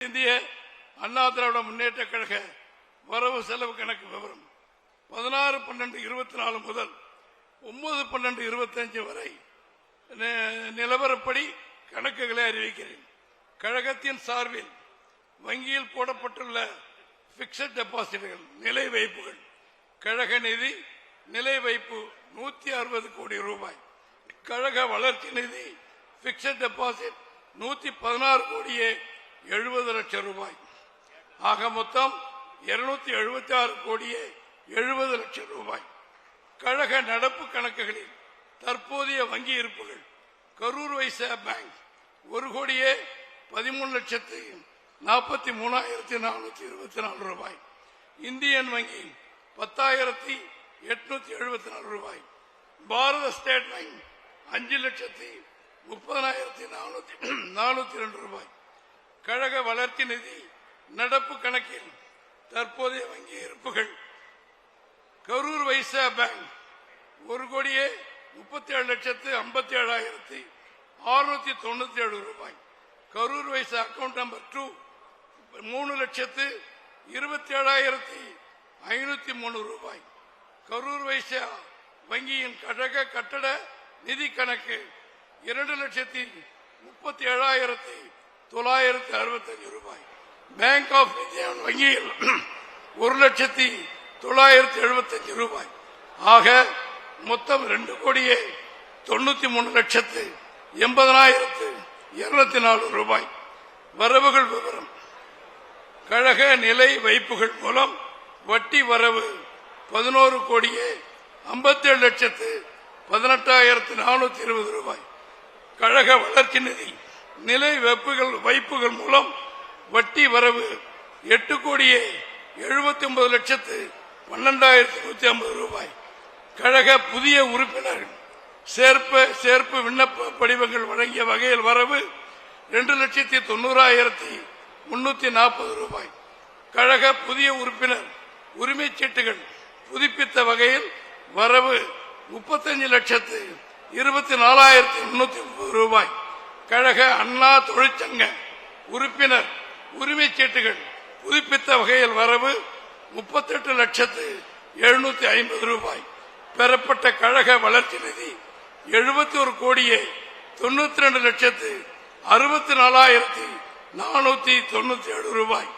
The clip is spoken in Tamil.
இந்திய அண்ணா திராவிட முன்னேற்ற கழக வரவு செலவு கணக்கு விவரம் 16/12/24 முதல் 9/12/25 வரை நிலவரப்படி கணக்குகளை அறிவிக்கிறேன். கழகத்தின் சார்பில் வங்கியில் போடப்பட்டுள்ள பிக்சட் டெபாசிட்கள் நிலை வைப்புகள் கழக நிதி நிலை வைப்பு 160 கோடி ரூபாய். கழக வளர்ச்சி நிதி பிக்சட் டெபாசிட் 116 கோடியே 70 லட்சம் ரூபாய். ஆக மொத்தம் 276 கோடியே 70 லட்சம் ரூபாய். கழக நடப்பு கணக்குகளில் தற்போதைய வங்கி இருப்புகள் கரூர் வைஸ்யா பேங்க் 1 கோடியே 13,43,424 ரூபாய். இந்தியன் வங்கி 10,874 ரூபாய். பாரத ஸ்டேட் வங்கி 5,30,402 ரூபாய். கழக வளர்ச்சி நிதி நடப்பு கணக்கில் தற்போதைய வங்கி இருப்புகள் கரூர் வைஸ்யா பேங்க் 1 கோடியே 37,57,697 ரூபாய். கரூர் வைஸ்யா அக்கவுண்ட் நம்பர் 2 3,27,503 ரூபாய். கரூர் வைஸ்யா வங்கியின் கழக கட்டட நிதி கணக்கு 2,37,965 ரூபாய். பேங்க் ஆஃப் இந்தியா வங்கியில் 1,09,75 ரூபாய். ஆக மொத்தம் 2 கோடியே 93,80,204 ரூபாய். வரவுகள் விவரம் கழக நிலை வைப்புகள் மூலம் வட்டி வரவு 11 கோடியே 57,18,420 ரூபாய். கழக வளர்ச்சி நிதி நிலை வைப்புகள் மூலம் வட்டி வரவு 8 கோடியே 79,12,150 ரூபாய். கழக புதிய உறுப்பினர்கள் சேர்ப்பு விண்ணப்ப படிவங்கள் வழங்கிய வகையில் வரவு 2,90,340 ரூபாய். கழக புதிய உறுப்பினர் உரிமைச் சீட்டுகள் புதுப்பித்த வகையில் வரவு 35,24,330 ரூபாய். கழக அண்ணா தொழிற்சங்க உறுப்பினர் உரிமைச் சீட்டுகள் புதுப்பித்த வகையில் வரவு 38,750 ரூபாய். பெறப்பட்ட கழக வளர்ச்சி நிதி 71 கோடியே 92,64,497 ரூபாய்.